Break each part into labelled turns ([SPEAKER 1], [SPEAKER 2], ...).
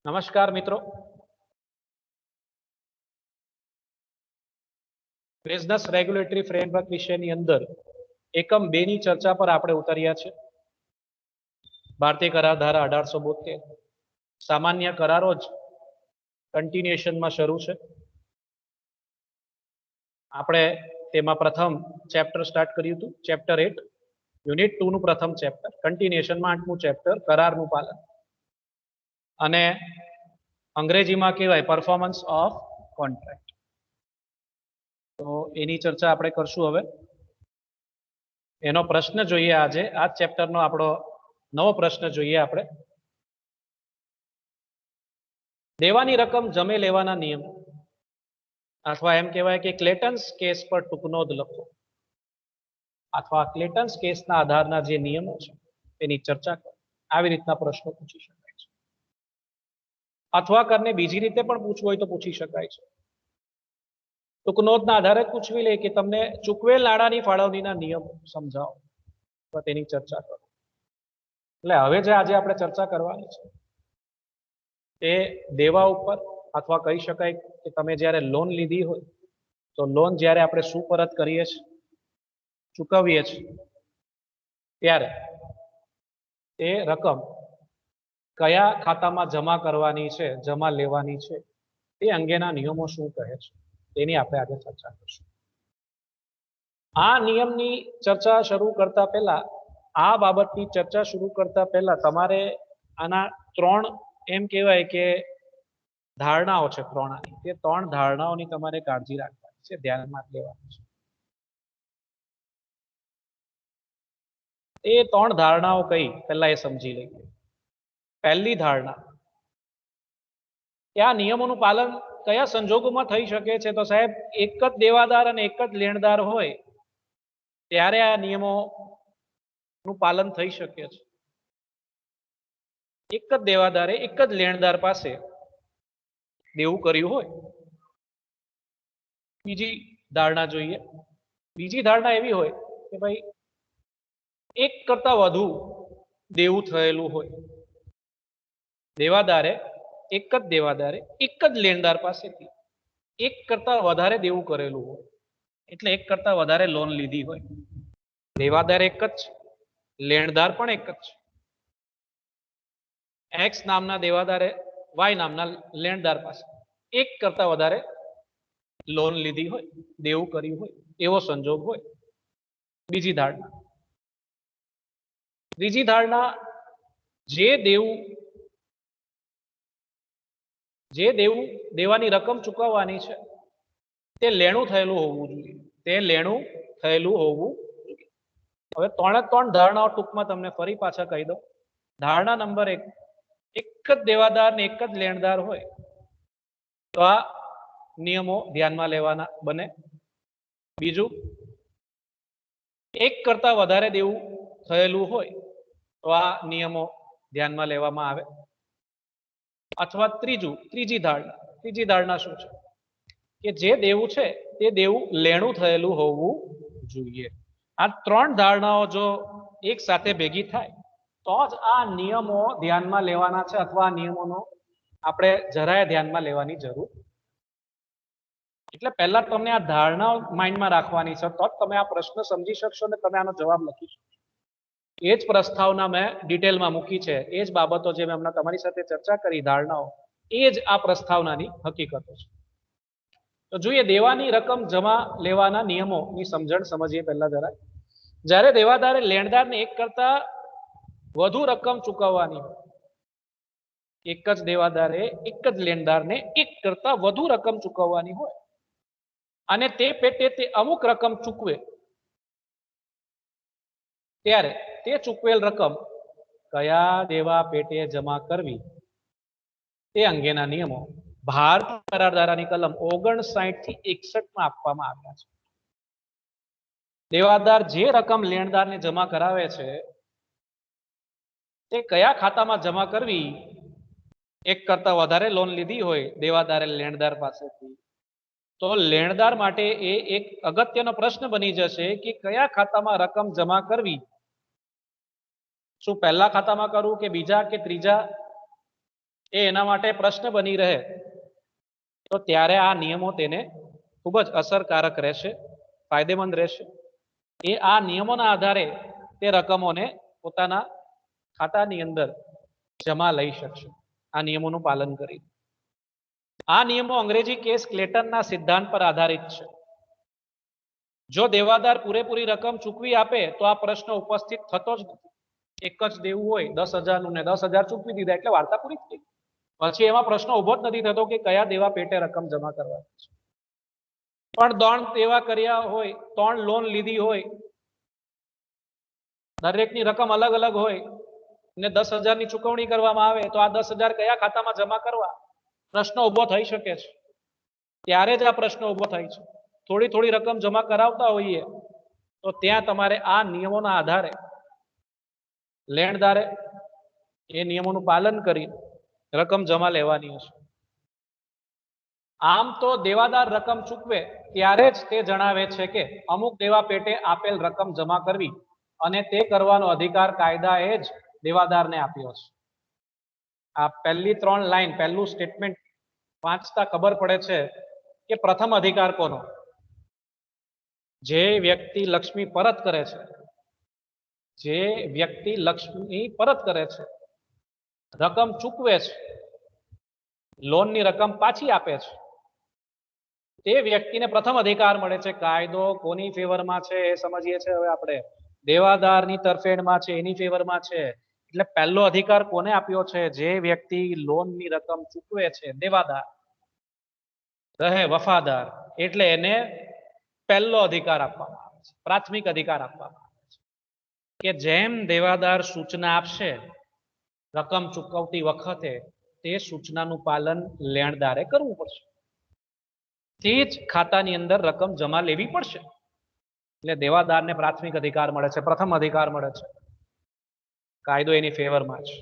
[SPEAKER 1] નમસ્કાર મિત્રો, business regulatory framework વિષયની અંદર એકમ 2 ની ચર્ચા પર આપણે ઉતર્યા છે. ભારતીય કરાર ધારા 1872 સામાન્ય કરારો જ કન્ટિન્યુએશનમાં શરૂ છે. આપણે તેમાં પ્રથમ ચેપ્ટર સ્ટાર્ટ કર્યું હતું, ચેપ્ટર 8 યુનિટ 2 નું પ્રથમ ચેપ્ટર, કન્ટિન્યુએશનમાં 8મું ચેપ્ટર કરારનું પાલન, અને અંગ્રેજીમાં કહેવાય પરફોર્મન્સ ઓફ કોન્ટ્રાક્ટ. તો એની ચર્ચા આપણે કરશું. હવે એનો પ્રશ્ન જોઈએ. આજે આ ચેપ્ટરનો આપણો નવો પ્રશ્ન જોઈએ આપણે. દેવાની રકમ જમે લેવાના નિયમો, અથવા એમ કહેવાય કે ક્લેટન્સ કેસ પર ટૂંકનોંધ લખો, અથવા ક્લેટન્સ કેસના આધારના જે નિયમો છે તેની ચર્ચા કરો. આવી રીતના પ્રશ્નો પૂછી શકાય છે, અથવા કરીને બીજી રીતે પણ પૂછવું હોય તો પૂછી શકાય છે. ટૂંકનોંધના આધારે પૂછવી લે કે તમને ચૂકવેલ નાણાંની ફાળવણીના નિયમો સમજાવો, તો તેની ચર્ચા કરો. એટલે હવે જે આજે આપણે ચર્ચા કરવાની છે તે દેવા ઉપર, અથવા કહી શકાય કે તમે જ્યારે લોન લીધી હોય તો લોન જ્યારે આપણે સુપરત કરીએ છીએ, ચૂકવીએ છીએ, ત્યારે તે રકમ કયા ખાતામાં જમા કરવાની છે, જમા લેવાની છે, તે અંગેના નિયમો શું કહે છે તેની આપણે આજે ચર્ચા કરીશું. આ નિયમની ચર્ચા શરૂ કરતા પહેલા, આ બાબતની ચર્ચા શરૂ કરતા પહેલા તમારે આના 3 એમ કહેવાય કે ધારણાઓ છે, 3 આની. તે 3 ધારણાઓની તમારે કાળજી રાખવાની છે, ધ્યાનમાં લેવાની છે. એ 3 ધારણાઓ કઈ પહેલા એ સમજી લઈએ. પહેલી ધારણા કે આ નિયમોનું પાલન કયા સંજોગોમાં થઈ શકે છે? તો સાહેબ, એક જ દેવાદાર અને એક જ લેણદાર હોય ત્યારે આ નિયમોનું પાલન થઈ શકે છે. એક જ દેવાદારે એક જ લેણદાર પાસે દેવું કર્યું હોય. બીજી ધારણા જોઈએ. બીજી ધારણા એવી હોય કે ભાઈ એક કરતા વધુ દેવું થયેલું હોય. દેવાદારે એક જ લેણદાર પાસેથી એક કરતા વધારે દેવું કરેલું હોય, એટલે એક કરતા વધારે લોન લીધી હોય. દેવાદાર એક જ, લેણદાર પણ એક જ. એક્સ નામના દેવાદારે વાય નામના લેણદાર પાસે એક કરતા વધારે લોન લીધી હોય, દેવું કર્યું હોય, એવો સંજોગ હોય. બીજી ધારણા. ત્રીજી ધારણા, જે દેવું દેવાની રકમ ચૂકવવાની છે તે લેણું થયેલું હોવું જોઈએ. તે લેણું થયેલું હોવું જોઈએ. હવે 3 ધારણાઓ ટૂંકમાં તમને ફરી પાછા કહી દો. ધારણા નંબર 1, એક જ દેવાદાર ને એક જ લેણદાર હોય તો આ નિયમો ધ્યાનમાં લેવાના બને. બીજું, એક કરતા વધારે દેવું થયેલું હોય તો આ નિયમો ધ્યાનમાં લેવામાં આવે. અથવા ત્રીજી ધારણા શું છે કે જે દેવું છે તે દેવું લેણું થયેલું હોવું જોઈએ. આ 3 ધારણાઓ જો એક સાથે ભેગી થાય તો જ આ નિયમો ધ્યાનમાં લેવાના છે, અથવા આ નિયમોનો આપણે જરાય ધ્યાનમાં લેવાની જરૂર. એટલે પહેલા તમને આ ધારણાઓ માઇન્ડમાં રાખવાની છે, તો જ તમે આ પ્રશ્ન સમજી શકશો અને તમે આનો જવાબ લખી શકશો. એ જ પ્રસ્તાવના મેં ડિટેલમાં મૂકી છે. એ જ બાબતો જે મેં હમણાં તમારી સાથે ચર્ચા કરી, ધારણાઓ, એ જ આ પ્રસ્તાવનાની હકીકતો છે. તો જોઈએ દેવાની રકમ જમા લેવાના નિયમોની સમજણ સમજીએ પહેલા જરા. જ્યારે દેવાદારે લેણદારને એક કરતા વધુ રકમ ચૂકવવાની હોય, એક જ દેવાદારે એક જ લેણદારને એક કરતા વધુ રકમ ચૂકવવાની હોય અને તે પેટે તે અમુક રકમ ચૂકવે, ત્યારે તે ચૂકવેલ રકમ કયા દેવા પેટે જમા કરવી તે અંગેના નિયમો ભારતીય કરાર ધારાની કલમ 59 થી 61 માં આપવામાં આવ્યા છે. દેવાદાર જે રકમ લેણદારને જમા કરાવે છે તે કયા ખાતામાં જમા કરવી, એક કરતા વધારે લોન લીધી હોય દેવાદારે લેણદાર પાસેથી, તો લેણદાર માટે એ એક અગત્યનો પ્રશ્ન બની જશે કે કયા ખાતામાં રકમ જમા કરવી. શું પહેલા ખાતામાં કરવું કે બીજા કે ત્રીજા, એના માટે પ્રશ્ન બની રહે તો ત્યારે આ નિયમો તેને ખૂબ જ અસરકારક રહેશે, ફાયદેમંદ રહેશે. એ આ નિયમોના આધારે તે રકમોને પોતાના ખાતાની અંદર જમા લઈ શકશે આ નિયમોનું પાલન કરી. આ નિયમો અંગ્રેજી કેસ ક્લેટનના સિદ્ધાંત પર આધારિત છે. જો દેવાદાર પૂરેપૂરી રકમ ચૂકવી આપે તો આ પ્રશ્ન ઉપસ્થિત થતો જ નથી. એક જ દેવું હોય 10,000 ને 10,000 ચૂકવી દીધા એટલે વાર્તા પૂરી થઈ. પછી એમાં પ્રશ્ન ઉભો જ નથી થતો કે કયા દેવા પેટે રકમ જમા કરવાની છે. પણ 3 દેવા કર્યા હોય, 3 લોન લીધી હોય, દરેકની રકમ અલગ અલગ હોય ને 10,000 ની ચૂકવણી કરવામાં આવે તો આ 10,000 કયા ખાતામાં જમા કરવા પ્રશ્ન ઉભો થઈ શકે છે. ત્યારે જ આ પ્રશ્ન ઉભો થાય છે. થોડી થોડી રકમ જમા કરાવતા હોઈએ તો ત્યાં તમારે આ નિયમોના આધારે લેણદારે એ નિયમોનું પાલન કરી રકમ જમા લેવાની હશે. આમ તો દેવાદાર રકમ ચૂકવે ત્યારે જ તે જણાવે છે કે અમુક દેવા પેટે આપેલ રકમ જમા કરવી અને તે કરવાનો અધિકાર કાયદાએ જ દેવાદારને આપ્યો છે. આ પહેલી 3 લાઈન, પહેલું સ્ટેટમેન્ટ વાંચતા ખબર પડે છે કે પ્રથમ અધિકાર કોનો? જે વ્યક્તિ લક્ષ્મી પરત કરે છે, જે વ્યક્તિ લક્ષ્મી પરત કરે છે, રકમ ચૂકવે છે, લોનની રકમ પાછી આપે છે, તે વ્યક્તિને પ્રથમ અધિકાર મળે છે. કાયદો કોની ફેવરમાં છે એ સમજીએ છીએ હવે આપણે. દેવાદારની તરફેણમાં છે, એની ફેવરમાં છે. એટલે પહેલો અધિકાર કોને આપ્યો છે? જે વ્યક્તિ લોનની રકમ ચૂકવે છે, દેવાદાર રહે વફાદાર, એટલે એને પહેલો અધિકાર આપવામાં આવે છે, પ્રાથમિક અધિકાર આપવામાં આવે છે કે જેમ દેવાદાર સૂચના આપશે રકમ ચૂકવતી વખતે તે સૂચનાનું પાલન લેણદારે કરવું પડશે. તે જ ખાતાની અંદર રકમ જમા લેવી પડશે. એટલે દેવાદારને પ્રાથમિક અધિકાર મળે છે, પ્રથમ અધિકાર મળે છે. કાયદો એની ફેવરમાં છે.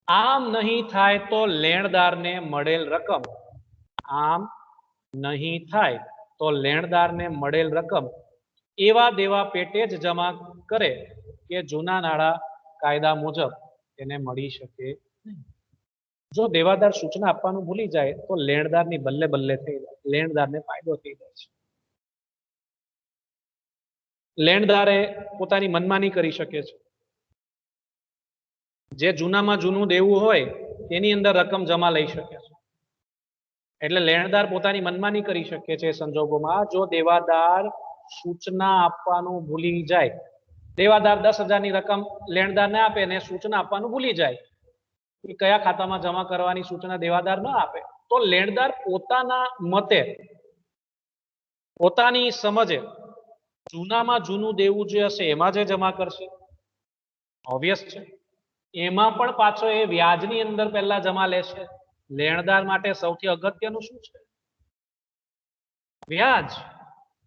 [SPEAKER 1] આમ નહીં થાય તો લેણદારને મળેલ રકમ, આમ નહીં થાય તો લેણદારને મળેલ રકમ એવા દેવા પેટે જ જમા કરે કે જૂના નાણાં કાયદા મુજબ તેને મળી શકે નહીં. જો દેવાદાર સૂચના આપવાનું ભૂલી જાય તો લેણદારની બલ્લે બલ્લે થઈ જાય, લેણદારને ફાયદો થઈ જાય છે. લેણદારે પોતાની મનમાની કરી શકે છે. જે જૂનામાં જૂનું દેવું હોય તેની અંદર રકમ જમા લઈ શકે છે. એટલે લેણદાર પોતાની મનમાની કરી શકે છે. સંજોગોમાં જો દેવાદાર સૂચના આપવાનું ભૂલી જાય, દેવાદાર 10,000 ની રકમ લેણદારને આપે ને સૂચના આપવાનું ભૂલી જાય કે કયા ખાતામાં જમા કરવાની સૂચના દેવાદાર ન આપે, તો લેણદાર પોતાના મતે, પોતાની સમજે જૂનામાં જૂનું દેવું જે હશે એમાં જે જમા કરશે. ઓબ્વિયસ છે. એમાં પણ પાછો એ વ્યાજની અંદર પહેલા જમા લેશે. લેણદાર માટે સૌથી અગત્યનું શું છે? વ્યાજ.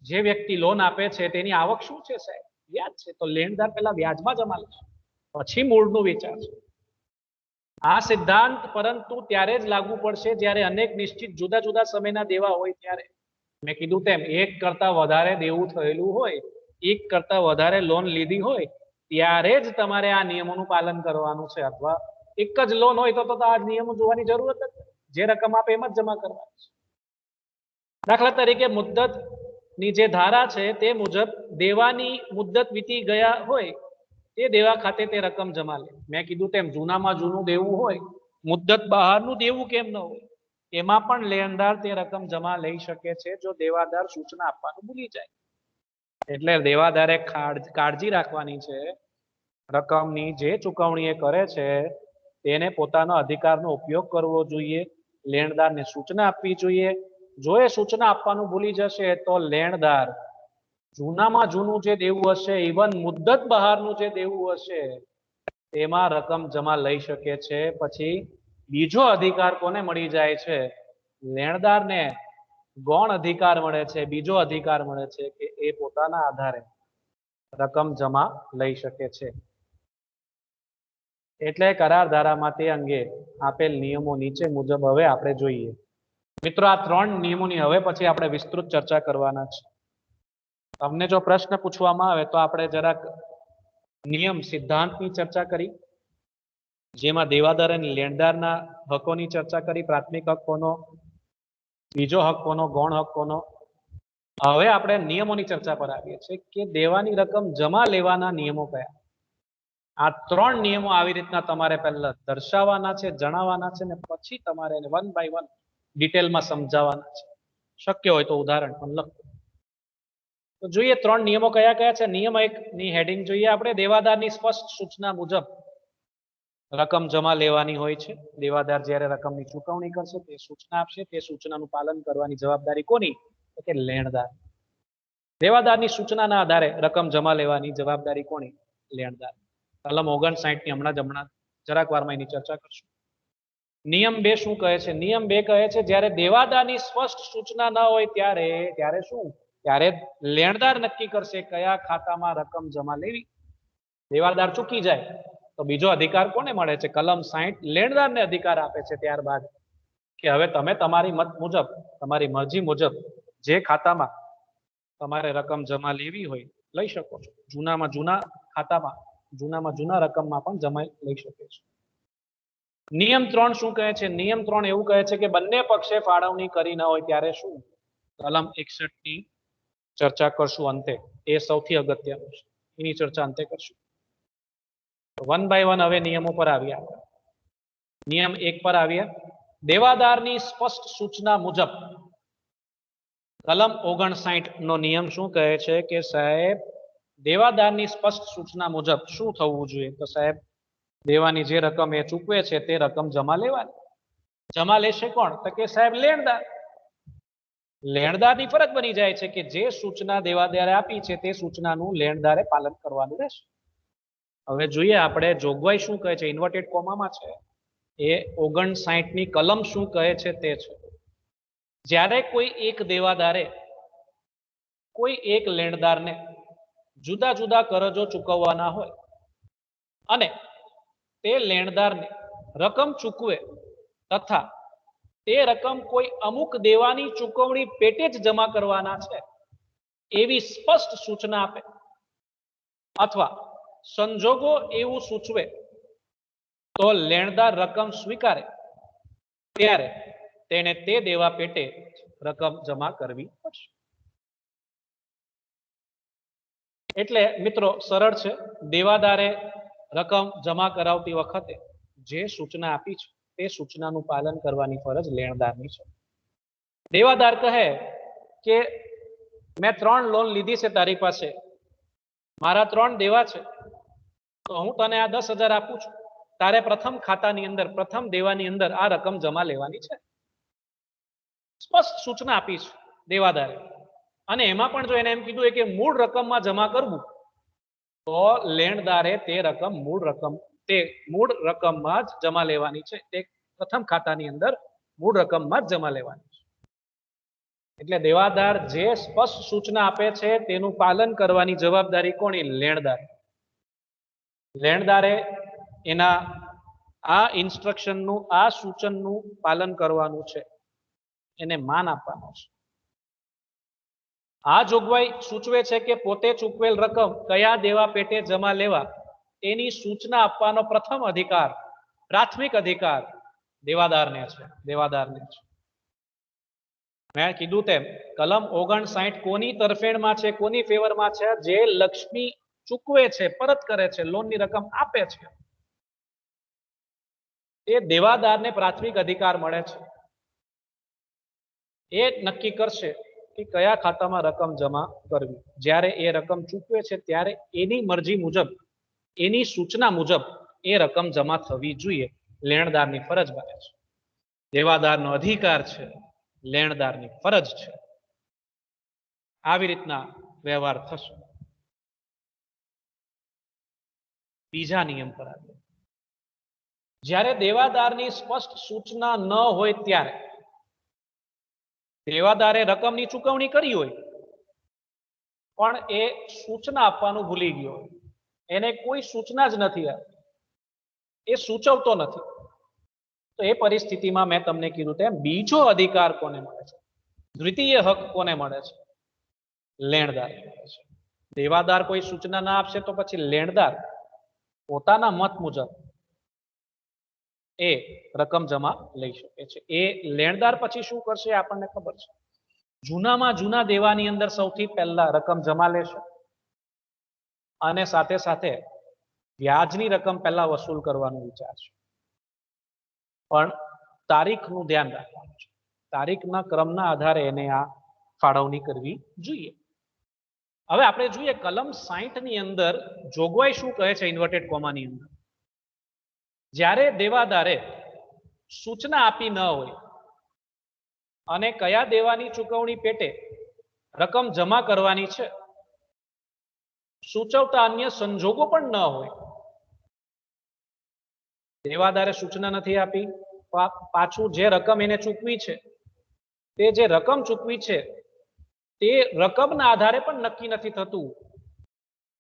[SPEAKER 1] જે વ્યક્તિ લોન આપે છે તેની આવક શું છે સાહેબ? વ્યાજ છે. તો લેણદાર પહેલા વ્યાજમાં જમા લેશે, પછી મૂળનું વિચારશે. આ સિદ્ધાંત પરંતુ ત્યારે જ લાગુ પડશે જ્યારે અનેક નિશ્ચિત જુદા જુદા સમયના દેવા હોય ત્યારે. મેં કીધું તેમ એક કરતા વધારે દેવું થયેલું હોય, એક કરતા વધારે લોન લીધી હોય ત્યારે જ તમારે આ નિયમોનું પાલન કરવાનું છે. અથવા એક જ લોન હોય તો આ નિયમો જોવાની જરૂર જ નથી. જે રકમ આપે એમ જ જમા કરવાની છે. દાખલા તરીકે મુદ્દતની જે ધારા છે તે મુજબ દેવાની મુદ્દત વીતી ગયા હોય તે દેવા ખાતે તે રકમ જમા લે. મેં કીધું તેમ જૂનામાં જૂનું દેવું હોય, મુદ્દત બહારનું દેવું કેમ ન હોય, એમાં પણ લેણદાર તે રકમ જમા લઈ શકે છે જો દેવાદાર સૂચના આપવાનું ભૂલી જાય. એટલે દેવાદારે કાળજી રાખવાની છે રકમની જે ચૂકવણી એ કરે છે તેને પોતાના અધિકારનો ઉપયોગ કરવો જોઈએ, લેણદારને સૂચના આપવી જોઈએ. જો એ સૂચના આપવાનું ભૂલી જશે તો લેણદાર જૂનામાં જૂનું જે દેવું હશે, ઇવન મુદ્દત બહારનું જે દેવું હશે તેમાં રકમ જમા લઈ શકે છે. પછી બીજો અધિકાર કોને મળી જાય છે? લેણદારને ગૌણ અધિકાર મળે છે, બીજો અધિકાર મળે છે કે એ પોતાના આધારે રકમ જમા લઈ શકે છે. એટલે કરાર ધારામાં તે અંગે આપેલ નિયમો નીચે મુજબ હવે આપણે જોઈએ. મિત્રો, આ 3 નિયમોની હવે પછી આપણે વિસ્તૃત ચર્ચા કરવાના છે. તમને જો પ્રશ્ન પૂછવામાં આવે તો આપણે જરાક નિયમ સિદ્ધાંતની ચર્ચા કરી, જેમાં દેવાદાર અને લેણદારના હકોની ચર્ચા કરી. પ્રાથમિક હક કોનો, બીજો હક કોનો, ગૌણ હક કોનો. હવે આપણે નિયમોની ચર્ચા પર આવીએ છીએ કે દેવાની રકમ જમા લેવાના નિયમો કયા. આ ત્રણ નિયમો આવી રીતના તમારે પહેલા દર્શાવવાના છે, જણાવવાના છે, ને પછી તમારે એને વન બાય વન ડિટેલમાં સમજાવવાના છે. શક્ય હોય તો ઉદાહરણ પણ લખો. તો જોઈએ ત્રણ નિયમો કયા કયા છે. નિયમ 1 ની હેડિંગ જોઈએ આપણે. દેવાદારની સ્પષ્ટ સૂચના મુજબ રકમ જમા લેવાની હોય છે. દેવાદાર જ્યારે રકમની ચૂકવણી કરશે તે સૂચના આપશે, તે સૂચનાનું પાલન કરવાની જવાબદારી કોની? તો કે લેણદાર. દેવાદારની સૂચનાના આધારે રકમ જમા લેવાની જવાબદારી કોની? લેણદાર. કલમ 59 ની હમણાં જરાક વારમાં એની ચર્ચા કરશું. નિયમ 2 શું કહે છે? નિયમ 2 કહે છે જ્યારે દેવાદારની સ્પષ્ટ સૂચના ન હોય ત્યારે શું? ત્યારે લેણદાર નક્કી કરશે કયા ખાતામાં રકમ જમા લેવી. દેવાદાર ચૂકી જાય તો બીજો અધિકાર કોને મળે છે? કલમ 60 લેણદારને અધિકાર આપે છે ત્યારબાદ કે હવે તમે તમારી મત મુજબ, તમારી મરજી મુજબ જે ખાતામાં તમારે રકમ જમા લેવી હોય લઈ શકો છો. જૂનામાં જૂના ખાતામાં, જૂનામાં જૂના રકમમાં પણ જમા લઈ શકે છે. નિયમ 3 શું કહે છે? નિયમ 3 એવું કહે છે કે બંને પક્ષે ફાળવણી કરી ન હોય ત્યારે શું? કલમ 61 ની ચર્ચા કરશું અંતે. એ સૌથી અગત્યનું છે, એની ચર્ચા અંતે કરશું. વન બાય વન હવે નિયમો પર આવ્યા. નિયમ 1 પર આવ્યા. દેવાદારની સ્પષ્ટ સૂચના મુજબ કલમ 59 નો નિયમ શું કહે છે કે સાહેબ દેવાદારની સ્પષ્ટ સૂચના મુજબ શું થવું જોઈએ? તો સાહેબ દેવાની જે રકમ એ ચૂકવે છે તે રકમ જમા લેવાની. જમા લેશે કોણ? તો કે સાહેબ લેણદાર. લેણદારની ફરજ બની જાય છે કે જે સૂચના દેવાદારે આપી છે તે સૂચનાનું લેણદારે પાલન કરવાનું રહેશે. હવે જોઈએ આપણે જોગવાઈ શું કહે છે. ઇન્વર્ટેડ કોમામાં છે. એ 59 ની કલમ શું કહે છે તે છે જ્યારે કોઈ એક દેવાદારે કોઈ એક લેણદારને જુદા જુદા કરજો ચૂકવવાના હોય અને તે લેણદારને રકમ ચૂકવે તથા તે રકમ કોઈ અમુક દેવાની ચૂકવણી પેટે જ જમા કરવાના છે એવી સ્પષ્ટ સૂચના આપે અથવા સંજોગો એવું સૂચવે તો લેણદાર રકમ સ્વીકારે ત્યારે તેને તે દેવા પેટે રકમ જમા કરવી પડશે. એટલે મિત્રો સરળ છે. દેવાદારે રકમ જમા કરાવતી વખતે જે સૂચના આપી છે તે સૂચનાનું પાલન કરવાની ફરજ લેણદારની છે. દેવાદાર કહે કે મેં 3 લોન લીધી છે તારી પાસે, મારા 3 દેવા છે, તો હું તને આ 10,000 આપું છું. તારે પ્રથમ ખાતાની અંદર, પ્રથમ દેવાની અંદર આ રકમ જમા લેવાની છે. સ્પષ્ટ સૂચના આપી છે દેવાદારે. અને એમાં પણ જો એને એમ કીધું કે મૂળ રકમમાં જમા કરવું તો લેણદારે તે રકમ મૂળ રકમમાં જ જમા લેવાની છે. તે પ્રથમ ખાતાની અંદર મૂળ રકમમાં જ જમા લેવાની છે. એટલે દેવાદાર જે સ્પષ્ટ સૂચના આપે છે તેનું પાલન કરવાની જવાબદારી કોની? લેણદાર. લેણદારે એના આ ઇન્સ્ટ્રક્શનનું, આ સૂચનનું પાલન કરવાનું છે, એને માન આપવાનું છે. આ જોગવાઈ સૂચવે છે કે પોતે ચૂકવેલ રકમ કયા દેવા પેટે જમા લેવા તેની સૂચના આપવાનો પ્રથમ અધિકાર, પ્રાથમિક અધિકાર દેવાદારને છે. દેવાદારને છે. મેં કીધું તેમ કલમ 59 કોની તરફેણમાં છે, કોની ફેવરમાં છે? જે લક્ષ્મી ચૂકવે છે, પરત કરે છે, લોનની રકમ આપે છે, એ દેવાદારને પ્રાથમિક અધિકાર મળે છે. એ નક્કી કરશે કે કયા ખાતામાં રકમ જમા કરવી. જ્યારે એ રકમ ચૂકવે છે ત્યારે એની મરજી મુજબ, એની સૂચના મુજબ એ રકમ જમા થવી જોઈએ. લેણદારની ફરજ બને છે. દેવાદારનો અધિકાર છે, લેણદારની ફરજ છે. આવી રીતના વ્યવહાર થશે. બીજા નિયમ પર આવે. જ્યારે દેવાદારની સ્પષ્ટ સૂચના ન હોય ત્યારે દેવાદારે રકમની ચૂકવણી કરી હોય પણ એ સૂચના આપવાનું ભૂલી ગયો, એને કોઈ સૂચના જ નથી આપી, એ સૂચવતો નથી, તો એ પરિસ્થિતિમાં મેં તમને કીધું તેમ બીજો અધિકાર કોને મળે છે? દ્વિતીય હક કોને મળે છે? લેણદાર મળે છે. દેવાદાર કોઈ સૂચના ના આપશે તો પછી લેણદાર પોતાના મત મુજબ એ રકમ જમા લઈ શકે છે. એ લેણદાર પછી શું કરશે આપણને ખબર છે. જૂનામાં જૂના દેવાની અંદર સૌથી પહેલા રકમ જમા લેશે અને સાથે સાથે વ્યાજની રકમ પહેલા વસૂલ કરવાનું વિચાર છે. પણ તારીખનું ધ્યાન રાખવાનું છે. તારીખના ક્રમના આધારે એને આ ફાળવણી કરવી જોઈએ. હવે આપણે જોઈએ કલમ 60 ની અંદર જોગવાઈ શું કહે છે ઇન્વર્ટેડ કોમાની અંદર. જ્યારે દેવાદારે સૂચના આપી ન હોય અને કયા દેવાની ચૂકવણી પેટે રકમ જમા કરવાની છે સૂચવતા અન્ય સંજોગો પણ ન હોય, દેવાદારે સૂચના નથી આપી, પાછું જે રકમ એને ચૂકવી છે તે જે રકમ ચૂકવી છે તે રકમના આધારે પણ નક્કી નથી થતું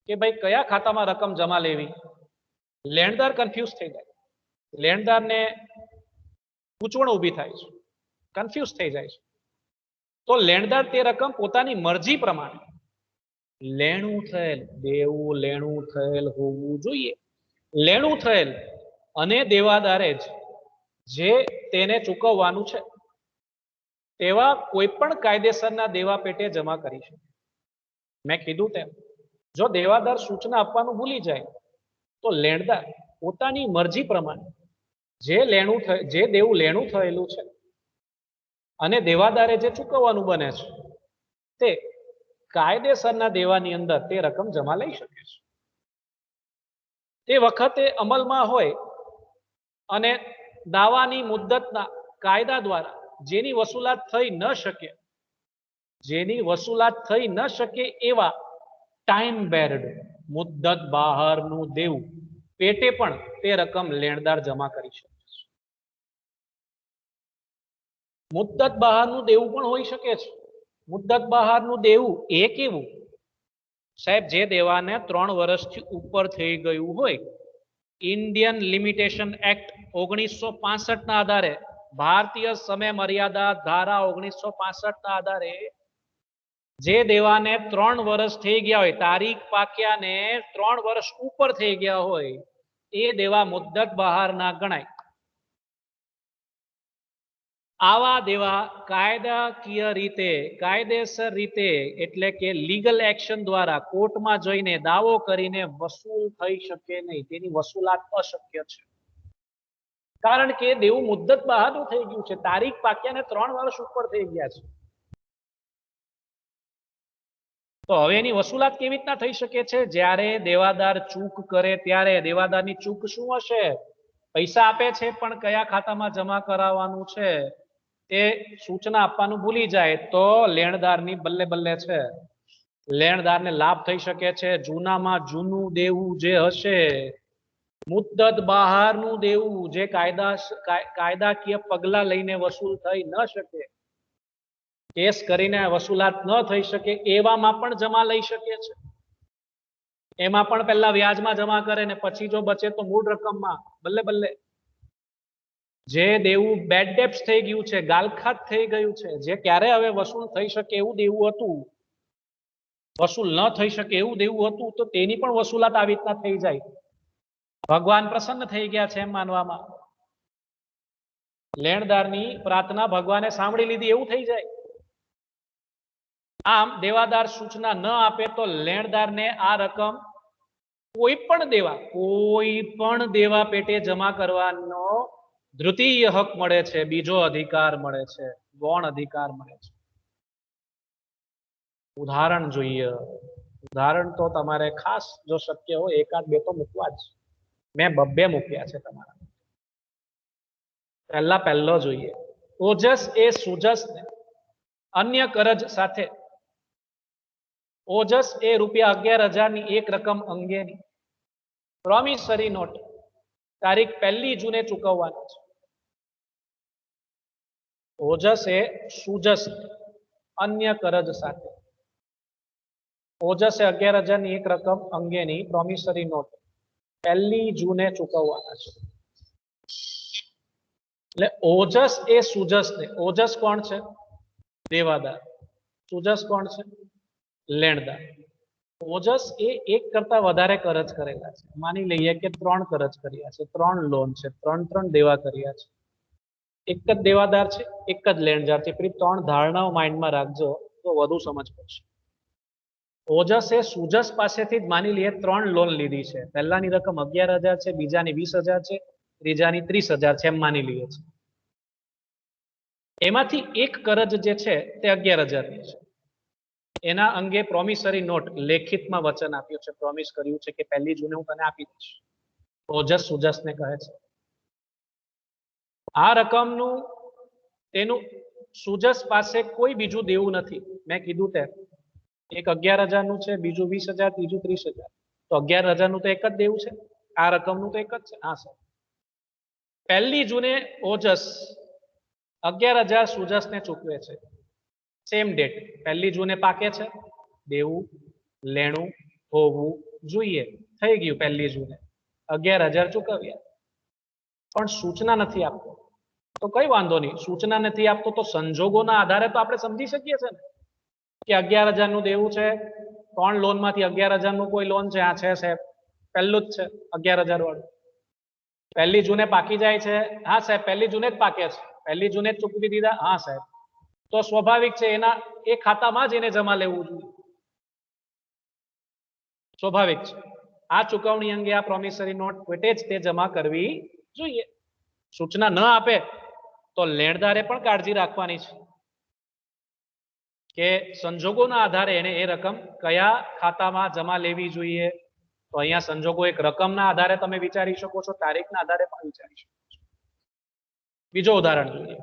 [SPEAKER 1] કે ભાઈ કયા ખાતામાં રકમ જમા લેવી. લેણદાર કન્ફ્યુઝ થઈ જાય, લેણદારને ગૂંચવણ ઊભી થાય છે, કન્ફ્યુઝ થઈ જાય છે. તો લેણદાર તે રકમ પોતાની મરજી પ્રમાણે લેણું થયેલ, દેવું લેણું થયેલ હોવું જોઈએ. લેણું થયેલ અને દેવાદારે જે તેને ચૂકવવાનું છે તેવા કોઈ પણ કાયદેસરના દેવા પેટે જમા કરી શકે. મેં કીધું તેમ જો દેવાદાર સૂચના આપવાનું ભૂલી જાય તો લેણદાર પોતાની મરજી પ્રમાણે જે દેવું લેણું થયેલું છે અને દેવાદારે જે ચૂકવવાનું બને છે તે કાયદેસરના દેવાની અંદર તે રકમ જમા લઈ શકે છે. તે વખતે અમલમાં હોય અને દાવાની મુદ્દતના કાયદા દ્વારા જેની વસૂલાત થઈ ન શકે એવા ટાઈમ બેર્ડ મુદ્દત બહારનું દેવું પેટે પણ તે રકમ લેણદાર જમા કરી શકે છે. મુદ્દત બહારનું દેવું પણ હોઈ શકે છે. મુદ્દત બહારનું દેવું એ કેવું સાહેબ, જે દેવાને 3 વર્ષથી ઉપર થઈ ગયું હોય, ઇન્ડિયન લિમિટેશન એક્ટ 1965 ના આધારે, ભારતીય સમય મર્યાદા ધારા 1965 ના આધારે જે દેવાને 3 વર્ષ થઈ ગયા હોય, તારીખ પાક્યાને 3 વર્ષ ઉપર થઈ ગયા હોય, એ દેવા મુદ્દત બહાર ના ગણાય. આવા દેવા કાયદાકીય રીતે, કાયદેસર રીતે એટલે કે લીગલ એક્શન દ્વારા કોર્ટમાં જઈને દાવો કરીને વસૂલ થઈ શકે નહીં, તેની વસૂલાત અશક્ય છે. કારણ કે દેવું મુદ્દત બહારનું થઈ ગયું છે, તારીખ પાક્યાને 3 વર્ષ ઉપર થઈ ગયા છે. તો હવે એની વસૂલાત કેવી રીતના થઈ શકે છે? જ્યારે દેવાદાર ચૂક કરે ત્યારે. દેવાદારની ચૂક શું હશે? પૈસા આપે છે પણ કયા ખાતામાં જમા કરાવવાનું છે તે સૂચના આપવાનું ભૂલી જાય તો લેણદારની બલ્લે બલ્લે છે. લેણદારને લાભ થઈ શકે છે. જૂનામાં જૂનું દેવું જે હશે, મુદ્દત બહારનું દેવું જે કાયદાકીય પગલા લઈને વસૂલ થઈ ન શકે, કેસ કરીને વસૂલાત ન થઈ શકે, એવામાં પણ જમા લઈ શકે છે. એમાં પણ પહેલા વ્યાજમાં જમા કરે ને પછી જો બચે તો મૂળ રકમમાં બલ્લે બલ્લે. જે દેવું બેડ ડેપ્સ થઈ ગયું છે, ગાલખાત થઈ ગયું છે, જે ક્યારે હવે વસૂલ થઈ શકે એવું દેવું હતું, વસૂલ ન થઈ શકે એવું દેવું હતું, તો તેની પણ વસૂલાત આવી રીતના થઈ જાય. ભગવાન પ્રસન્ન થઈ ગયા છે એમ માનવામાં, લેણદારની પ્રાર્થના ભગવાને સાંભળી લીધી એવું થઈ જાય. આમ દેવાદાર સૂચના ન આપે તો લેણદારને આ રકમ કોઈ પણ દેવા પેટે જમા કરવાનો દ્વિતીય હક મળે છે, બીજો અધિકાર મળે છે, ગૌણ અધિકાર મળે છે. ઉદાહરણ જોઈએ. ઉદાહરણ તો તમારે ખાસ જો શક્ય હોય એકાદ બે તો મૂકવા જ. મેં 2 મૂક્યા છે તમારા. પહેલો જોઈએ. ઓજસ એ સુજસને અન્ય કરજ સાથે ઓજસ એ ₹11,000 ની એક રકમ અંગેની પ્રોમિસરી નોટ તારીખ 1 જૂને ચૂકવવાની છે. ઓજસ એ સુજસ અન્ય કરજ સાથે ઓજસે 11,000 ની એક રકમ અંગેની પ્રોમિસરી નોટ 1 જૂને ચૂકવવાના છે. એટલે ઓજસ એ સુજસને, ઓજસ કોણ છે? દેવાદાર. સુજસ કોણ છે? લેણદાર. ઓજસ એ એક કરતા વધારે કરજ કરેલા છે. માની લઈએ કે 3 કરજ કર્યા છે, 3 લોન છે, 3 દેવા કર્યા છે. એક જ દેવાદાર છે, એક જ લેણદાર છે. પેલી 3 ધારણાઓ માઇન્ડમાં રાખજો તો વધુ સમજ પડશે. ઓજસ એ સુજસ પાસેથી જ માની લઈએ 3 લોન લીધી છે. પહેલાની રકમ 11,000 છે, બીજાની 20,000 છે, ત્રીજાની 30,000 છે, એમ માની લઈએ છે. એમાંથી એક કરજ જે છે તે 11,000 ની છે. એના અંગે પ્રોમિસરી નોટ લેખિતમાં વચન આપ્યું છે, પ્રોમિસ કર્યું છે કે 1 જૂને હું તને આપી દઈશ. ઓજસ સુજસને કહે છે. આ રકમનું તેનું સુજસ પાસે કોઈ બીજું દેવું નથી. મેં કીધું તેમ એક 11,000 નું છે, બીજું 20,000, ત્રીજું 30,000. તો 11,000 નું તો એક જ દેવું છે. આ રકમનું તો એક જ છે. હા સર. 1 જૂને ઓજસ 11,000 સુજસને ચૂકવે છે. સેમ ડેટ 1 જૂને પાકે છે. દેવું લેણું હોવું જોઈએ. થઈ ગયું 1 જૂને 11,000 ચૂકવ્યા. પણ સૂચના નથી આપતો તો કઈ વાંધો નહીં. સૂચના નથી આપતો તો સંજોગોના આધારે તો આપણે સમજી શકીએ છીએ ને કે 11,000 નું દેવું છે. 3 લોન માંથી 11,000 નું કોઈ લોન છે. આ છે સાહેબ, પહેલું જ છે 11,000 વાળું. 1 જૂને પાકી જાય છે. હા સાહેબ, 1 જૂને જ પાકે છે. 1 જૂને જ ચૂકવી દીધા. હા સાહેબ. તો સ્વાભાવિક છે એના એ ખાતામાં જ એને જમા લેવું જોઈએ. સ્વાભાવિક છે. આ ચુકવણી અંગે આ પ્રોમિસરી નોટ પેટે જ તે જમા કરવી જોઈએ. સૂચના ન આપે તો લેણદારે પણ કાળજી રાખવાની છે કે સંજોગોના આધારે એને એ રકમ કયા ખાતામાં જમા લેવી જોઈએ. તો અહીંયા સંજોગો એક રકમના આધારે તમે વિચારી શકો છો, તારીખના આધારે પણ વિચારી શકો છો. બીજો ઉદાહરણ જોઈએ.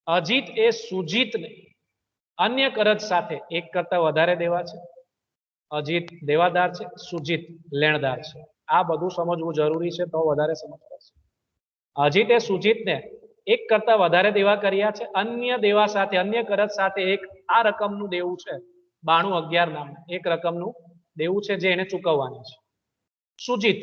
[SPEAKER 1] અજીત એ સુજીતને અન્ય કરજ સાથે એક કરતા વધારે દેવા છે. અજીત દેવાદાર છે, સુજીત લેણદાર છે. આ બધું સમજવું જરૂરી છે તો વધારે સમજ પડશે. અજીતે સુજીતને એક કરતા વધારે દેવા કર્યા છે. અન્ય દેવા સાથે અન્ય કરજ સાથે એક આ રકમનું દેવું છે 92,11 નામનું એક રકમનું દેવું છે જે એને ચૂકવવાની છે. સુજીત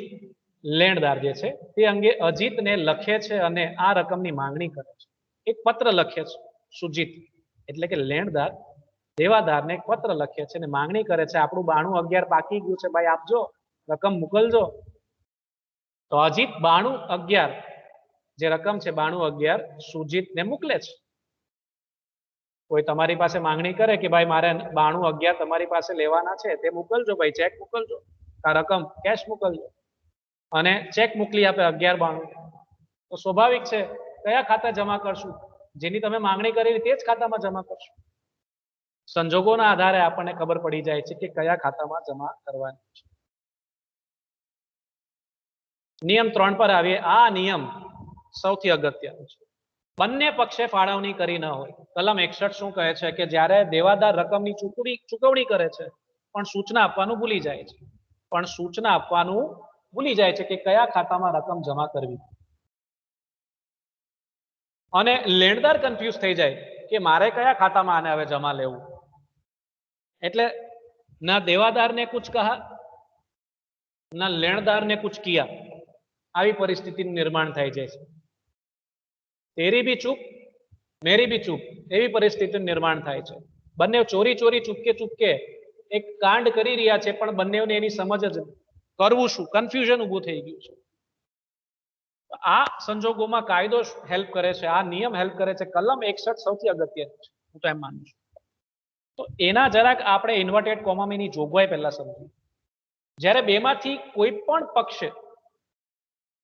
[SPEAKER 1] લેણદાર જે છે તે અંગે અજીતને લખે છે અને આ રકમની માંગણી કરે છે. એક પત્ર લખે છે સુજીત એટલે કે લેણદાર દેવાદારને એક પત્ર લખે છે અને માંગણી કરે છે આપણું 92,11 બાકી ગયું છે ભાઈ, આપજો, રકમ મોકલજો. તો અજીત 92,11 જે રકમ છે 92,11 સુજીતને મોકલે છે. કોઈ તમારી પાસે માંગણી કરે કે ભાઈ મારે 92,11 તમારી પાસે લેવાના છે, તે મોકલજો ભાઈ, ચેક મોકલજો, આ રકમ કેશ મોકલજો. અને ચેક મોકલી આપે 11,92. તો સ્વાભાવિક છે કયા ખાતે જમા કરશું? જેની તમે માંગણી કરી તે જ ખાતામાં જમા કરશું. સંજોગોના આધારે આપણને ખબર પડી જાય છે કે કયા ખાતામાં જમા કરવાની છે. નિયમ 3 પર આવીએ. આ નિયમ સૌથી અગત્યનો છે. બંને પક્ષે ફાળવણી કરી ન હોય. કલમ 61 શું કહે છે કે જ્યારે દેવાદાર રકમની ચૂકવણી કરે છે પણ સૂચના આપવાનું ભૂલી જાય છે. પણ સૂચના આપવાનું ભૂલી જાય છે કે કયા ખાતામાં રકમ જમા કરવી. અને લેણદાર કન્ફ્યુઝ થઈ જાય કે મારે કયા ખાતામાં આને હવે જમા લેવું. એટલે ના દેવાદાર ને કુછ કહા ના લેણદાર ને કુછ કિયા. આવી પરિસ્થિતિનું નિર્માણ થાય છે. તેરી ભી ચૂપ મેરી ભી ચૂપ એવી પરિસ્થિતિનું નિર્માણ થાય છે. બંને ચોરી ચોરી ચૂપકે ચૂપકે એક કાંડ કરી રહ્યા છે પણ બંનેને એની સમજ જ કરવું શું, કન્ફ્યુઝન ઊભું થઈ ગયું છે. આ સંજોગોમાં કાયદો હેલ્પ કરે છે, આ નિયમ હેલ્પ કરે છે. કલમ 61 સૌથી અગત્યનું છે, હું તો એમ માનું છું. તો એના જરાક આપણે ઇન્વર્ટેડ કોમાની જોગવાઈ પહેલા સમજીએ. જ્યારે બેમાંથી કોઈ પણ પક્ષે,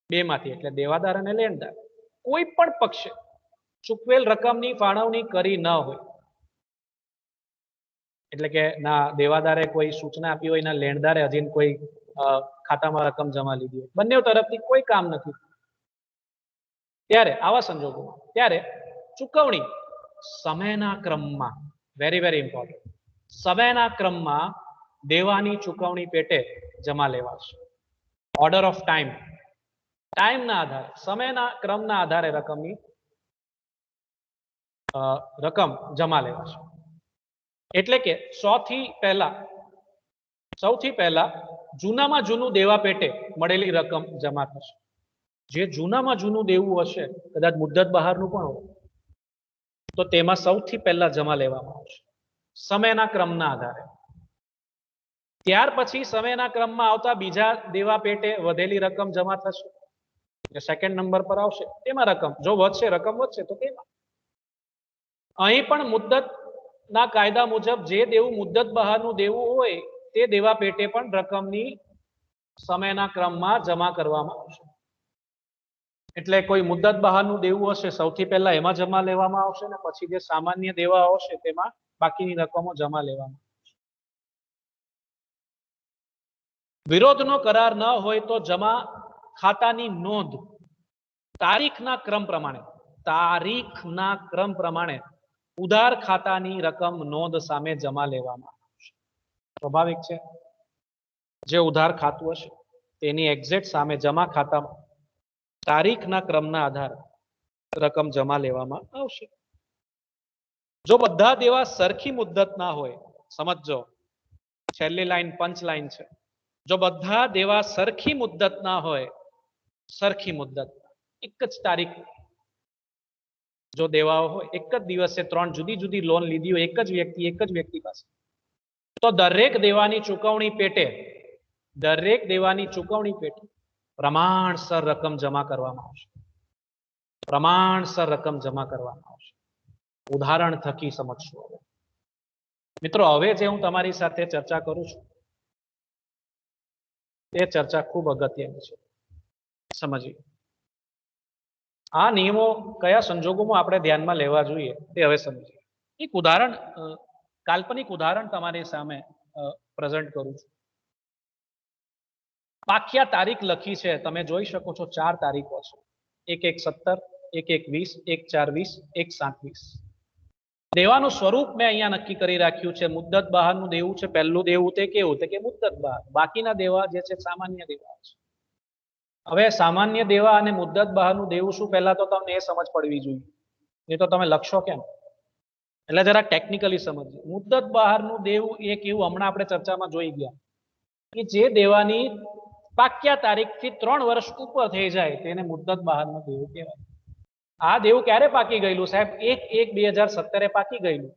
[SPEAKER 1] બેમાંથી એટલે દેવાદાર અને લેણદાર, કોઈ પણ પક્ષે ચૂકવેલ રકમની ફાળવણી કરી ન હોય, એટલે કે ના દેવાદારે કોઈ સૂચના આપી હોય, ના લેણદારે હજી કોઈ ખાતામાં રકમ જમા લીધી હોય, બંને તરફથી કોઈ કામ નથી, ત્યારે આવા સંજોગોમાં ત્યારે ચૂકવણી સમયના ક્રમમાં, વેરી વેરી ઇમ્પોર્ટન્ટ, સમયના ક્રમમાં દેવાની ચૂકવણી પેટે જમા લેવાશે. ઓર્ડર ઓફ ટાઈમ, ટાઈમના આધારે, સમયના ક્રમના આધારે રકમ જમા લેવાશે. એટલે કે સૌથી પહેલા જૂનામાં જૂનું દેવા પેટે મળેલી રકમ જમા થશે. જે જૂનામાં જૂનું દેવું હશે, કદાચ મુદ્દત બહારનું પણ હોય, તો તેમાં સૌથી પહેલા જમા લેવામાં આવશે સમયના ક્રમના આધારે. ત્યાર પછી સમયના ક્રમમાં આવતા બીજા દેવા પેટે વધેલી રકમ જમા થશે. જે સેકન્ડ નંબર પર આવશે તેમાં રકમ જો વધશે, રકમ વધશે તો તેમાં. અહીં પણ મુદ્દત ના કાયદા મુજબ જે દેવું મુદ્દત બહારનું દેવું હોય તે દેવા પેટે પણ રકમની સમયના ક્રમમાં જમા કરવામાં આવશે. એટલે કોઈ મુદ્દત બહારનું દેવું હશે સૌથી પહેલા એમાં જમા લેવામાં આવશે ને પછી જે સામાન્ય દેવા હશે તેમાં બાકીની રકમો જમા લેવામાં આવશે. વિરોધનો કરાર ન હોય તો જમા ખાતાની નોંધ તારીખના ક્રમ પ્રમાણે ઉધાર ખાતાની રકમ નોંધ સામે જમા લેવામાં આવશે. સ્વાભાવિક છે, જે ઉધાર ખાતું હશે તેની એક્ઝેક્ટ સામે જમા ખાતામાં તારીખના ક્રમના આધારે રકમ જમા લેવામાં આવશે. જો બધા દેવા સરખી મુદ્દત ના હોય, સમજો છેલ્લી લાઈન પંચ લાઈન છે, જો બધા દેવા સરખી મુદ્દત ના હોય, સરખી મુદ્દત એક જ તારીખ જો દેવાઓ હોય, એક જ દિવસે 3 જુદી જુદી લોન લીધી હોય એક જ વ્યક્તિ પાસે, તો દરેક દેવાની ચૂકવણી પેટે પ્રમાણસર રકમ જમા કરવામાં આવશે. ઉદાહરણ થકી સમજશું. મિત્રો હવે જે હું તમારી સાથે ચર્ચા કરું છું તે ચર્ચા ખૂબ અગત્યની છે. સમજીએ આ નિયમો કયા સંજોગોમાં આપણે ધ્યાનમાં લેવા જોઈએ તે હવે સમજીએ. એક ઉદાહરણ, કાલ્પનિક ઉદાહરણ તમારી સામે પ્રેઝન્ટ કરું છું. પાક્યા તારીખ લખી છે, તમે જોઈ શકો છો 4 તારીખો છે, 1/1/17, 1/1/20, 1/4/20, 1/7/20. દેવાનું સ્વરૂપ મેં અહીંયા નક્કી કરી રાખ્યું છે. મુદ્દત બહારનું દેવું છે. પહેલું દેવું તે કેવું કે મુદ્દત બહાર, બાકીના દેવા જે છે સામાન્ય દેવા છે. હવે સામાન્ય દેવા અને મુદ્દત બહારનું દેવું શું, પહેલા તો તમને એ સમજ પડવી જોઈએ, એ તો તમે લખશો કેમ, એટલે જરા ટેકનિકલી સમજીએ. મુદ્દત બહારનું દેવું એક એવું હમણાં આપણે ચર્ચામાં જોઈ ગયા કે જે દેવાની પાક્યા તારીખથી 3 વર્ષ ઉપર થઈ જાય તેને મુદ્દત બહારનું દેવું કહેવાય. આ દેવું ક્યારે પાકી ગયેલું સાહેબ? 1/1/2017 પાકી ગયેલું.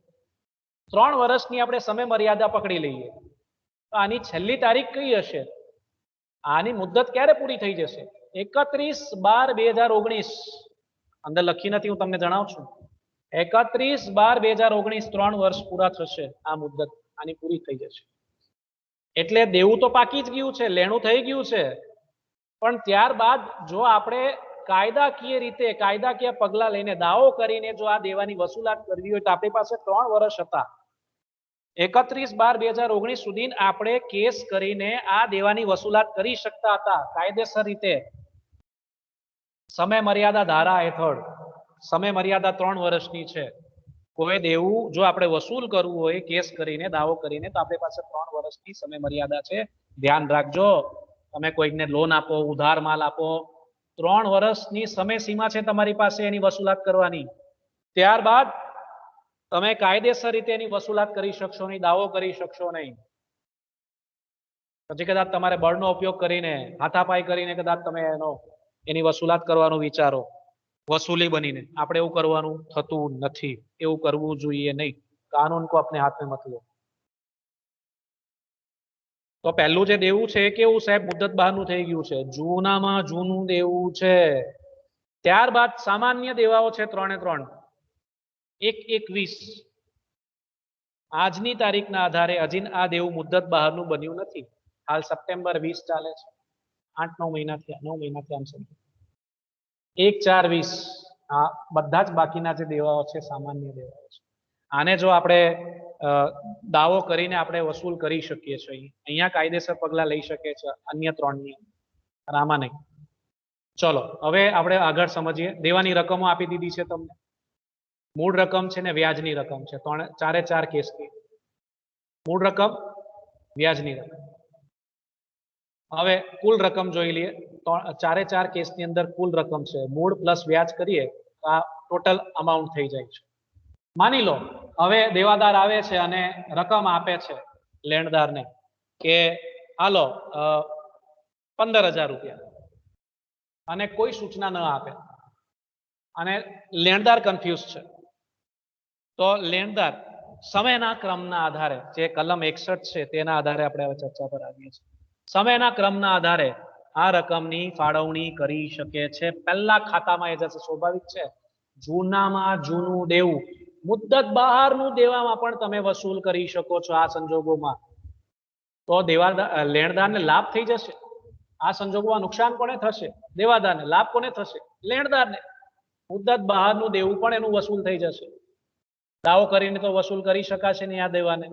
[SPEAKER 1] 3 વર્ષની આપણે સમય મર્યાદા પકડી લઈએ તો આની છેલ્લી તારીખ કઈ હશે? આની મુદ્દત ક્યારે પૂરી થઈ જશે? 31/12/2019. અંદર લખી નથી, હું તમને જણાવું છું. 31/12/2019 3 વર્ષ પૂરા થશે. આ મુદ્દત આની પૂરી થઈ જશે. એટલે દેવું તો પાકી જ ગયું છે, લેણું થઈ ગયું છે, પણ ત્યારબાદ જો આપણે કાયદાકીય પગલા લઈને દાવો કરીને જો આ દેવાની વસૂલાત કરવી હોય તો આપણી પાસે 3 વર્ષ હતા. 31/12/2019 સુધી આપણે કેસ કરીને આ દેવાની વસૂલાત કરી શકતા હતા કાયદેસર રીતે. સમય મર્યાદા ધારા હેઠળ સમય મર્યાદા 3 વર્ષની છે. કોઈ દેવું જો આપણે વસૂલ કરવું હોય કેસ કરીને, દાવો કરીને, તો આપણી પાસે 3 વર્ષની સમય મર્યાદા છે. ધ્યાન રાખજો, તમે કોઈને લોન આપો, ઉધાર માલ આપો, 3 વર્ષની સમય સીમા છે તમારી પાસે એની વસૂલાત કરવાની. ત્યારબાદ તમે કાયદેસર રીતે એની વસૂલાત કરી શકશો નહીં, દાવો કરી શકશો નહીં. પછી કદાચ તમારે બળનો ઉપયોગ કરીને, હાથાપાઈ કરીને કદાચ તમે એની વસૂલાત કરવાનું વિચારો, વસૂલી બનીને. આપણે એવું કરવાનું થતું નથી, એવું કરવું જોઈએ નહીં. કાનૂન કો अपने हाथ में मत लो. તો પહેલું જે દેવું છે એ કેવું સાહેબ? મુદ્દત બહારનું થઈ ગયું છે, જૂનામાં જૂનું દેવું છે. ત્યારબાદ સામાન્ય દેવાઓ છે 3 1/1/20. આજની તારીખના આધારે હજી આ દેવું મુદ્દત બહારનું બન્યું નથી. હાલ સપ્ટેમ્બર 20 ચાલે છે, 8-9 મહિના થયા, 9 મહિના થયા આમ સમજો. 1/4/20 આ બધા જ બાકીના જે દેવાઓ છે સામાન્ય દેવાઓ છે. આને જો આપણે દાવો કરીને આપણે વસૂલ કરી શકીએ છીએ. અહીંયા કાયદેસર પગલા લઈ શકીએ છીએ, અન્ય 3ની આમાં નહીં. ચલો હવે આપણે આગળ સમજીએ. દેવાની રકમો આપી દીધી છે તમને. મૂળ રકમ છે ને વ્યાજની રકમ છે. 4 કેસની મૂળ રકમ, વ્યાજની રકમ. હવે કુલ રકમ જોઈ લઈએ. 4 કેસની અંદર કુલ રકમ છે, મૂળ પ્લસ વ્યાજ કરીએ તો આ ટોટલ અમાઉન્ટ થઈ જાય છે. માની લો હવે દેવાદાર આવે છે અને રકમ આપે છે લેણદારને કે હાલો 15,000 રૂપિયા, અને કોઈ સૂચના ન આપે અને લેણદાર કન્ફ્યુઝ છે, તો લેણદાર સમયના ક્રમના આધારે જે કલમ 61 છે તેના આધારે આપણે હવે ચર્ચા પર આવીએ છીએ. સમયના ક્રમના આધારે આ રકમની ફાળવણી કરી શકે છે. પહેલા ખાતામાં એ જશે, સ્વાભાવિક છે. જૂનામાં જૂનું દેવું, મુદ્દત બહારનું દેવામાં પણ તમે વસૂલ કરી શકો છો. આ સંજોગોમાં તો લેણદારને લાભ થઈ જશે. આ સંજોગોમાં નુકસાન કોને થશે? દેવાદારને. લાભ કોને થશે? લેણદારને. મુદ્દત બહારનું દેવું પણ એનું વસૂલ થઈ જશે. દાવો કરીને તો વસૂલ કરી શકાશે નહીં આ દેવાને,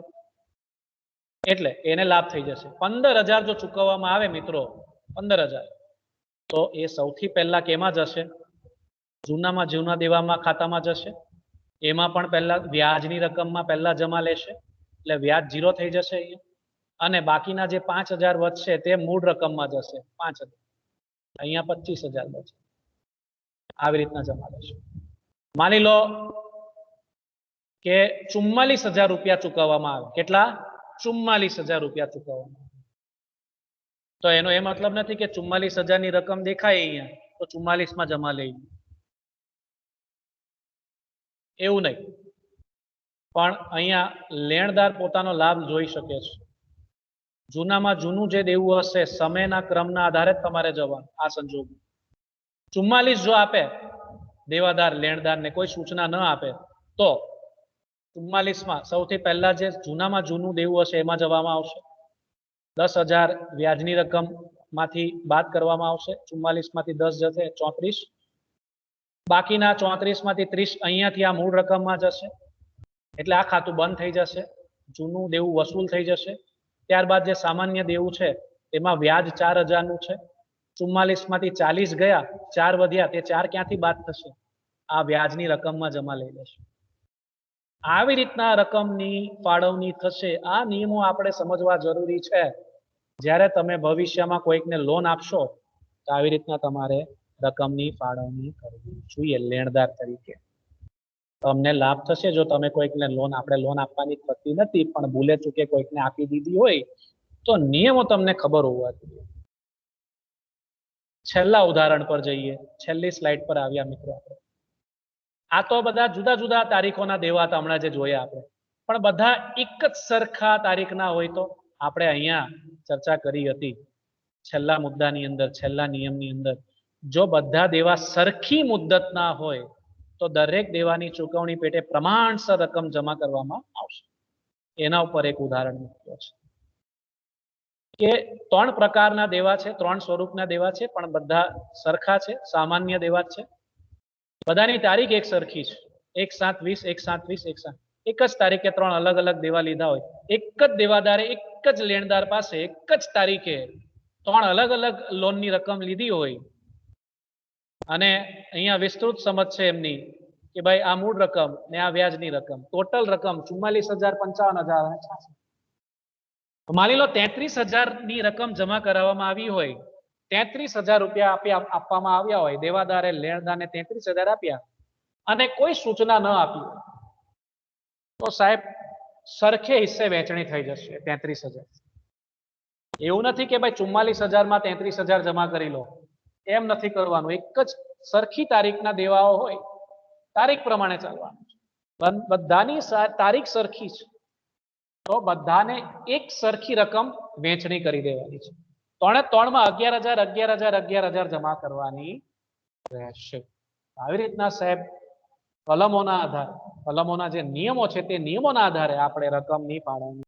[SPEAKER 1] એટલે એને લાભ થઈ જશે. 15,000 જો ચૂકવવામાં આવે મિત્રો, 15,000, તો એ સૌથી પહેલા કેમાં જશે? જૂનામાં જૂના દેવામાં ખાતામાં જશે. એમાં પણ પહેલા વ્યાજની રકમમાં પહેલા જમા લેશે, એટલે વ્યાજ 0 થઈ જશે અહીંયા. અને બાકીના જે 5,000 વધશે તે મૂળ રકમમાં જશે. 5,000 અહીંયા 25,000 બચે. આવી રીતના જમા લેશે. માની લો કે 44,000 રૂપિયા ચૂકવવામાં આવે. કેટલા? 44,000 રૂપિયા ચૂકવવામાં આવે. તો એનો એ મતલબ નથી કે 44,000 ની રકમ દેખાય અહીંયા તો 44 માં જમા લઈ, એવું નહીં. પણ અહીંયા લેણદાર પોતાનો લાભ જોઈ શકે છે. જૂનામાં જૂનું જે દેવું હશે સમયના ક્રમના આધારે તમારે જવાનું. આ સંજોગ 44 જો આપે દેવાદાર લેણદારને કોઈ સૂચના ન આપે તો 44 માં સૌથી પહેલા જે જૂનામાં જૂનું દેવું હશે એમાં જવામાં આવશે. 10,000 વ્યાજની રકમ માંથી બાદ કરવામાં આવશે. 44 માંથી 10 જશે, 34. બાકીના 34 માંથી 30 અહીંયાથી આ મૂળ રકમમાં જશે, એટલે આ ખાતું બંધ થઈ જશે. જૂનું દેવું વસૂલ થઈ જશે. ત્યારબાદ જે સામાન્ય દેવું છે એમાં વ્યાજ 4,000 નું છે. 44 માંથી 40 ગયા, 4 વધ્યા, તે 4 ક્યાંથી બાદ થશે? આ વ્યાજની રકમમાં જમા લઈ લેશે. આવી રીતના રકમની ફાળવણી થશે. આ નિયમો આપણે સમજવા જરૂરી છે. જ્યારે તમે ભવિષ્યમાં કોઈકને લોન આપશો તો આવી રીતના તમારે રકમની ફાળવણી કરવી જોઈએ લેણદાર તરીકે. તમને લાભ થશે જો તમે કોઈકને લોન, આપણે લોન આપવાની થતી નથી પણ ભૂલે ચૂકે કોઈકને આપી દીધી હોય તો નિયમો તમને ખબર હોવા જોઈએ. છેલ્લા ઉદાહરણ પર જઈએ. છેલ્લી સ્લાઇડ પર આવ્યા મિત્રો આપણે. આ તો બધા જુદા જુદા તારીખોના દેવા હતા હમણાં જે જોયા આપણે, પણ બધા એક જ સરખા તારીખના હોય તો? આપણે અહીંયા ચર્ચા કરી હતી છેલ્લા મુદ્દાની અંદર, છેલ્લા નિયમની અંદર, જો બધા દેવા સરખી મુદ્દતના હોય તો દરેક દેવાની ચૂકવણી પેટે પ્રમાણસર રકમ જમા કરવામાં આવશે. એના ઉપર એક ઉદાહરણ મૂક્યો છે કે 3 પ્રકારના દેવા છે, 3 સ્વરૂપના દેવા છે, પણ બધા સરખા છે, સામાન્ય દેવા છે. બધાની તારીખ એક સરખી છે. 1/7/20, 1/7/20, 1/7. એક જ તારીખે 3 અલગ અલગ દેવા લીધા હોય. એક જ દેવાદારે એક જ લેણદાર પાસે એક જ તારીખે 3 અલગ અલગ લોનની રકમ લીધી હોય અને અહીંયા વિસ્તૃત સમજ છે એમની કે ભાઈ આ મૂળ રકમ ને આ વ્યાજની રકમ, ટોટલ રકમ 44,000, 55,000 અને 66. માની લો 33,000 ની રકમ જમા કરાવવામાં આવી હોય, 33,000 રૂપિયા આપવામાં આવ્યા હોય, દેવાદારે લેણદારને 33,000 આપ્યા અને કોઈ સૂચના ન આપી તો સાહેબ સરખે હિસ્સે વહેંચણી થઈ જશે 33,000. એવું નથી કે ભાઈ 44,000 માં 33,000 જમા કરી લો, એમ નથી કરવાનું. એક જ સરખી તારીખના દેવાઓ હોય તારીખ પ્રમાણે ચાલવાનું છે. બધાની તારીખ સરખી છે તો બધાને એક સરખી રકમ વહેંચણી કરી દેવાની છે. 3 માં 11,000, 11,000, 11,000 જમા કરવાની રહેશે. આવી રીતના સાહેબ કલમોના આધારે, કલમોના જે નિયમો છે તે નિયમોના આધારે આપણે રકમની ફાળવણી